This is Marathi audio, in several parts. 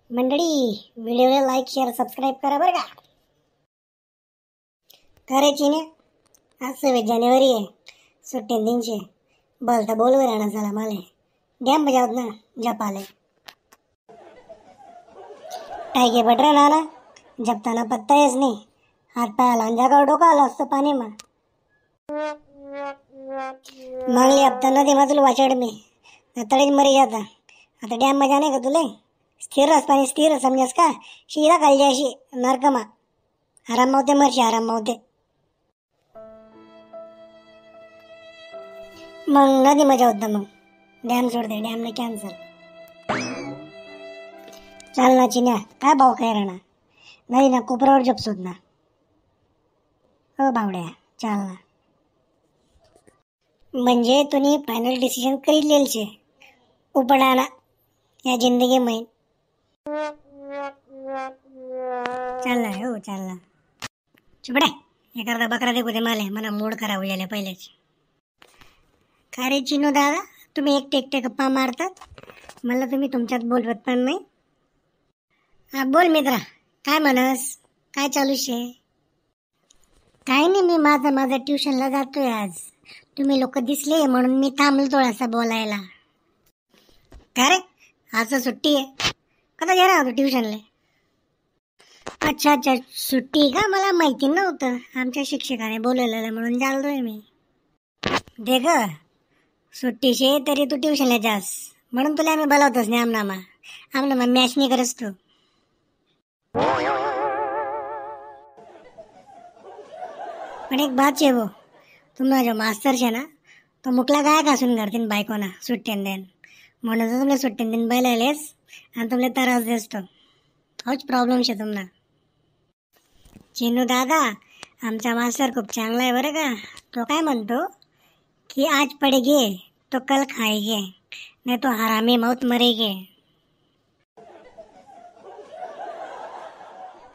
मंडळी, व्हिडिओला लाईक शेअर सबस्क्राईब करा बरं का. करायची ना. आज 26 जानेवारी आहे, सुट्टी दिनचे. बोलता बोलवर राहणार झाला माले डॅम बजावत ना जपाले टायगे बटरा नाला जपताना पत्ता येस नाही. हात पायाला अंजागावर डोका आला असतो पाणी मा मागली हप्ता नदी मधुल वाचड मी तळीत मरी जाता. आता डॅम मा जाणे का तुले स्थिर रस पाणी स्थिर समजस का. शिरा खाली जायशी नरकमा आराम मावते मरशी आराम मावते. मग नदी मजा होता. मग डॅम सोडते. डॅमने कॅन्सल. चाल ना चिन्या काय भाव काय राहणार नाही ना कोपरावर जपसोत ना. हो बावड्या चाल ना. म्हणजे तुम्ही फायनल डिसिजन करील शे उपडाना या जिंदगी मै. चालला हो चालला. चुपडे एखादा बकरा देखू दे मला मूड खराब झाले पहिलेच. काय रे चिनू दादा, तुम्ही एकटे एकटे गप्पा मारतात, मला तुम्ही तुमच्यात बोलवत पण नाही. हा बोल मित्रा, काय म्हणस, काय चालू शे. काय नाही, मी माझं ट्युशनला जातोय आज. तुम्ही लोक दिसले म्हणून मी थांबलो थोडासा बोलायला. काय रे आज सुट्टी आहे, कदा गेला होता ट्युशनला. अच्छा अच्छा सुट्टी का, मला माहिती नव्हतं. आमच्या शिक्षकाने बोलवलेलं म्हणून चाललोय मी. दे ग सुट्टी शे तरी तू ट्युशनला जास म्हणून तुला आम्ही बोलावतोच नाही. आमनामा मॅच नाही करस तू. पण एक बात छे वो, तुम्हाला जो मास्तर छे ना तो मुकला काय घासून घरतीन बायकोना सुट्टीन देन म्हणून तर तुमले सुट्टीन दिन बैलायलेस आणि तुमले त्रास देसतो. होच प्रॉब्लेम शे तुम्हाला. चिनू दादा, आमचा मास्तर खूप चांगला आहे बरं का. तो काय म्हणतो कि आज पडेगे तो कल खाएगे, नहीं तो हरामी मौत मरेगे.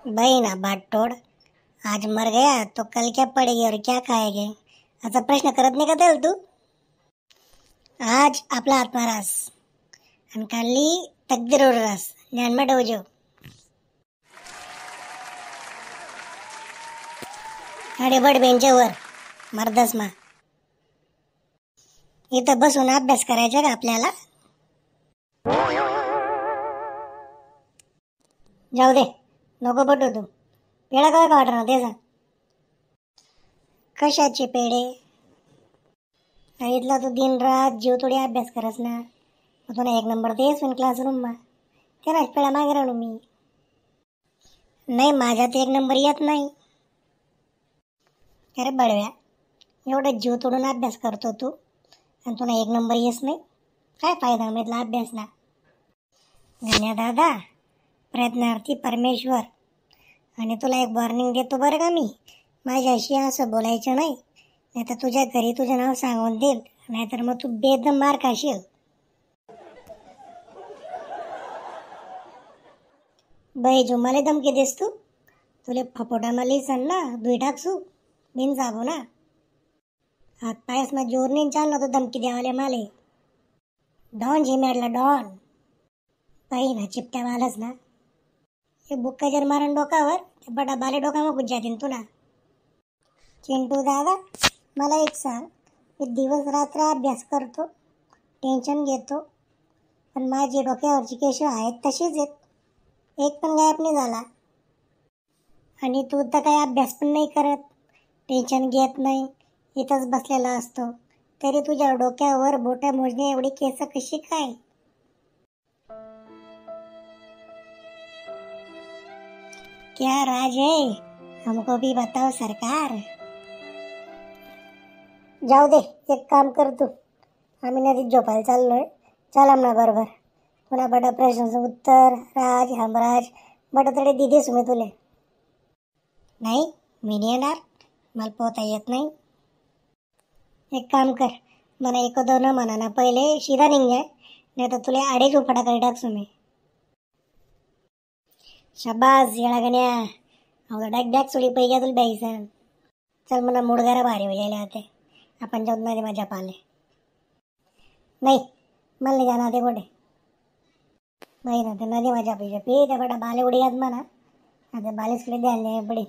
भाई ना बाट तोड, आज मर गया तो कल क्या पडेगे और क्या खाएगे असा प्रश्न करत नाही का त्याला तू. आज आपला आत्मारास आणि काली तकदीर रास ध्यान में ठेवजो. अरे बड बेंचवर मर्दस मा इथं बसून अभ्यास करायचा का आपल्याला. जाऊ दे नको पटू तू. पेढा काय वाटणार ते सांग. कशाचे पेढे. इथला तू दिन रात जीव थोडी अभ्यास करस ना, तुला 1 नंबर देस क्लासरूम मा त्याला पेढा मागे राहू मी. नाही माझ्यात 1 नंबर येत नाही. अरे बडव्या, एवढं जीव तोडून अभ्यास करतो तू आणि तुला 1 नंबर येस नाही, काय फायदा मिळाला अभ्यास ना. गण्या दादा, प्रयत्नार्थी परमेश्वर. आणि तुला एक वॉर्निंग देतो बरं का मी, माझ्याशी असं बोलायचं नाही, नाहीतर तुझ्या घरी तुझं नाव सांगून देईल, नाहीतर मग तू बेदम मार खाशील. बाई जो मला धमकी देस तू, तुले फपोटा मला सन ना दुई टाकसू बिन जाबो ना. हात पायस मग जोर नाही चालला तो धमकी द्यावाले माले. डॉन झिमेडला डॉन. बाई ना चिपट्या मालच ना, हे बुक्का जर मारण डोकावर ते बडा बाले डोका मग जातीन तुला. चिंटू दादा, मला एक सांग, मी दिवस रात्र अभ्यास करतो, टेन्शन घेतो, पण माझी डोक्यावरची केश आहेत तशीच आहेत, एक पण गायब नाही झाला. आणि तू तर काही अभ्यास पण नाही करत, टेन्शन घेत नाही, इथंच बसलेला असतो, तरी तुझ्या डोक्यावर बोट्या मोजणे एवढी केस कशी काय. क्या राज है, हमको भी बताओ सरकार. जाऊ दे, एक काम कर तू, आम्ही नदीत झोपायला चाललोय, चल आमना बरोबर. तुला बडा प्रश्नाचं उत्तर राज हमराज बडा तडे दिदेस मी तुले. नाही मी नाही येणार, मला पोहता येत नाही. एक काम कर, मला 1-2 म्हणा पहिले शिदा निघाय, नाही तर तुला आडेच उपडा करी टाकसू मी. शाबास येळा गण्या, अवघा डाक सोडी पैकी तुला बाईसन. चल मला मुडगारा भारी हो जायला होते, आपण जाऊन नाही माझ्या पाले. नाही मला नाही जाणार ते कुठे. नाही ना ते नदी माझ्या पैसे पे त्या बेटा बाले उडी याद म्हणा आता बालेसकडे द्यायला नाही पडे